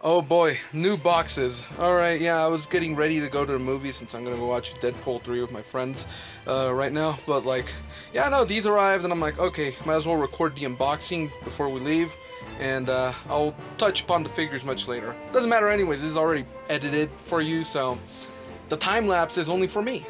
Oh boy, new boxes. Alright, yeah, I was getting ready to go to the movie since I'm gonna go watch Deadpool 3 with my friends right now. But like, yeah, no, these arrived and I'm like, okay, might as well record the unboxing before we leave. And I'll touch upon the figures much later. Doesn't matter anyways, this is already edited for you, so the time lapse is only for me.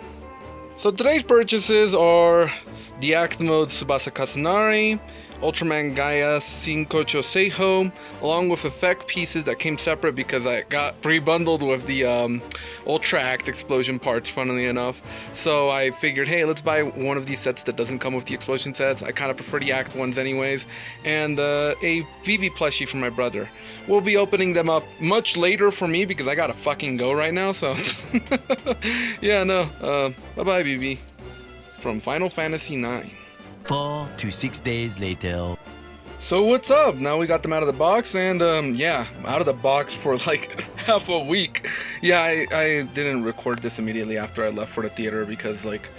So today's purchases are the Act Mode Tsubasa Kazanari, Ultraman Gaia Shinkocchou Seihou, along with effect pieces that came separate because I got pre-bundled with the Ultra Act explosion parts, funnily enough. So I figured, hey, let's buy one of these sets that doesn't come with the explosion sets. I kind of prefer the Act ones anyways. And a VV plushie for my brother. We'll be opening them up much later for me because I gotta fucking go right now, so... yeah, no. Bye-bye, VV. From Final Fantasy IX. 4 to 6 days later. So what's up? Now we got them out of the box, and yeah, out of the box for like half a week. Yeah, I didn't record this immediately after I left for the theater because like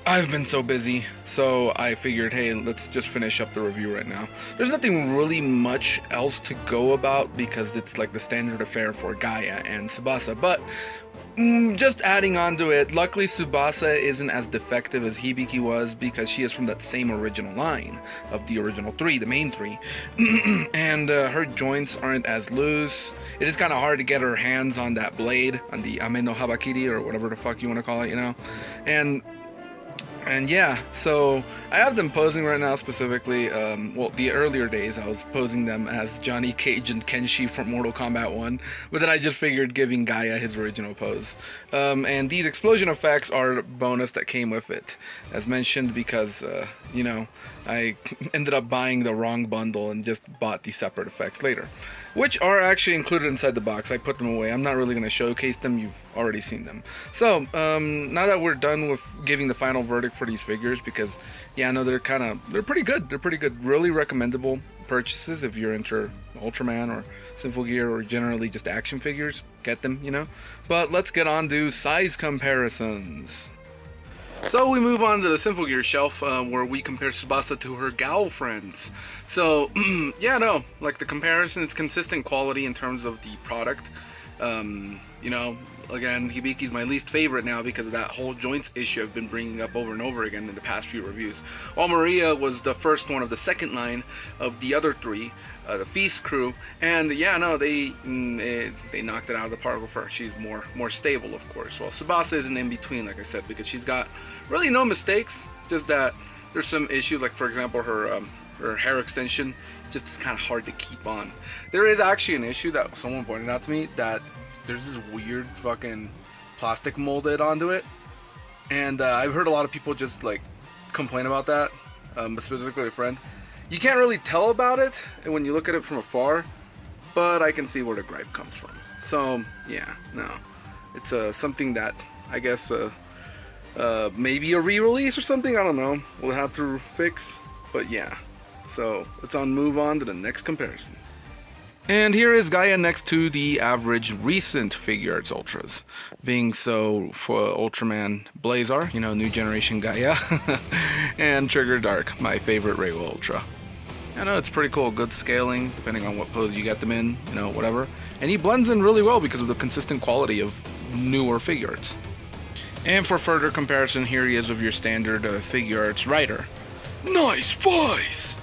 I've been so busy. So I figured, hey, let's just finish up the review right now. There's nothing really much else to go about because it's like the standard affair for Gaia and Tsubasa, but just adding on to it, luckily Tsubasa isn't as defective as Hibiki was because she is from that same original line of the original three, the main three. And her joints aren't as loose. It is kind of hard to get her hands on that blade, on the Ame no Habakiri or whatever the fuck you want to call it, you know? And yeah, so I have them posing right now specifically, well, the earlier days I was posing them as Johnny Cage and Kenshi from Mortal Kombat 1, but then I just figured giving Gaia his original pose. And these explosion effects are a bonus that came with it, as mentioned, because, you know, I ended up buying the wrong bundle and just bought the separate effects later, which are actually included inside the box. I put them away. I'm not really going to showcase them. You've already seen them. So, now that we're done with giving the final verdict for these figures, because, yeah, no, they're pretty good. They're pretty good. Really recommendable purchases if you're into Ultraman or Sinful Gear or generally just action figures. Get them, you know. But let's get on to size comparisons. So we move on to the Sinful Gear shelf where we compare Tsubasa to her gal friends. So, yeah, no, like the comparison, it's consistent quality in terms of the product. You know, again, Hibiki's my least favorite now because of that whole joints issue I've been bringing up over and over again in the past few reviews. While Maria was the first one of the second line of the other three, the Feast crew, and yeah, no, they knocked it out of the park with her. She's more stable, of course. Well, Tsubasa isn't in between, like I said, because she's got really no mistakes. Just that there's some issues, like for example, her hair extension just is kind of hard to keep on. There is actually an issue that someone pointed out to me that there's this weird fucking plastic molded onto it, and I've heard a lot of people just like complain about that, specifically a friend. You can't really tell about it when you look at it from afar, but I can see where the gripe comes from. So yeah, no, it's something that I guess maybe a re-release or something, I don't know, we'll have to fix. But yeah, so let's move on to the next comparison. And here is Gaia next to the average recent Figuarts Ultras. Being so for Ultraman Blazar, you know, new generation Gaia, and Trigger Dark, my favorite Reiwa Ultra. I know it's pretty cool, good scaling, depending on what pose you get them in, you know, whatever. And he blends in really well because of the consistent quality of newer Figuarts. And for further comparison, here he is with your standard Figuarts Rider. Nice voice!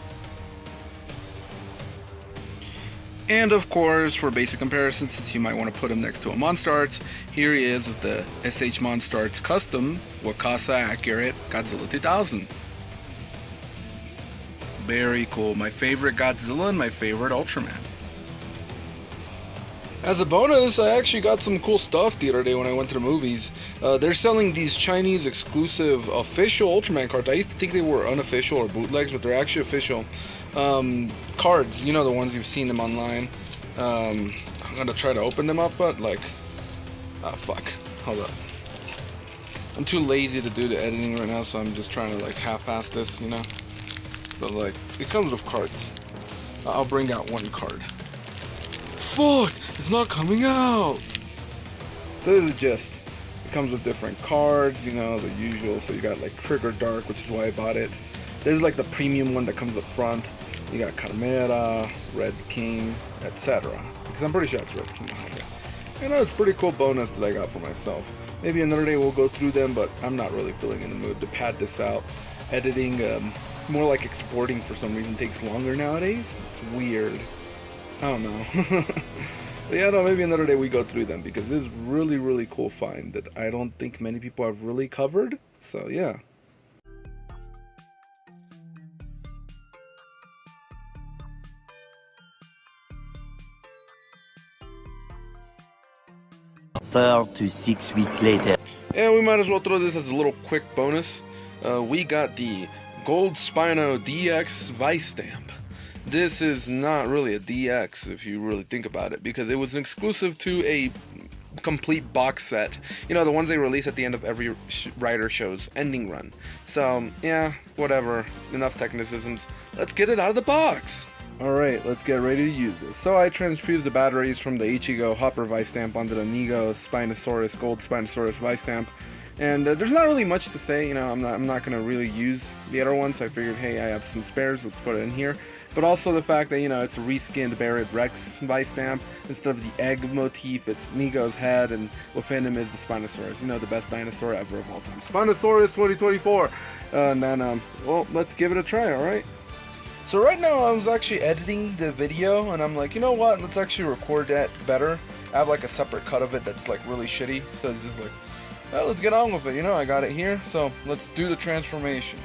And of course, for basic comparison, since you might want to put him next to a Monstarts, here he is with the SH Monstarts Custom Wakasa Accurate Godzilla 2000. Very cool. My favorite Godzilla and my favorite Ultraman. As a bonus, I actually got some cool stuff the other day when I went to the movies. They're selling these Chinese exclusive official Ultraman cards. I used to think they were unofficial or bootlegs, but they're actually official cards. You know, the ones you've seen them online. I'm gonna try to open them up, but like, oh fuck, hold up. I'm too lazy to do the editing right now, so I'm just trying to like half-ass this, you know. But like, it comes with cards. I'll bring out one card. Fuck! It's not coming out! So this is the gist. It comes with different cards, you know, the usual. So you got like Trigger Dark, which is why I bought it. This is like the premium one that comes up front. You got Carmera, Red King, etc. because I'm pretty sure that's Red King Hydra. I know it's a pretty cool bonus that I got for myself. Maybe another day we'll go through them, but I'm not really feeling in the mood to pad this out. Editing, more like exporting for some reason takes longer nowadays. It's weird. I don't know. But yeah, no, maybe another day we go through them, because this is really, really cool find that I don't think many people have really covered. So yeah. Four to 6 weeks later. And we might as well throw this as a little quick bonus. We got the Gold Spino DX Vistamp. This is not really a DX if you really think about it, because it was an exclusive to a complete box set. You know, the ones they release at the end of every writer show's ending run. So, yeah, whatever. Enough technicisms. Let's get it out of the box! Alright, let's get ready to use this. So I transfused the batteries from the Ichigo Hopper Vistamp onto the Nigo Spinosaurus Gold Spinosaurus Vistamp. And there's not really much to say, you know, I'm not going to really use the other ones. I figured, hey, I have some spares, let's put it in here. But also the fact that, you know, it's a reskinned Barret Rex Vistamp. Instead of the egg motif, it's Nigo's head, and within him is the Spinosaurus. You know, the best dinosaur ever of all time. Spinosaurus 2024! And then, well, let's give it a try, alright? So right now I was actually editing the video, and I'm like, you know what, let's actually record that better. I have like a separate cut of it that's like really shitty, so it's just like, well, let's get on with it, you know, I got it here, so let's do the transformation.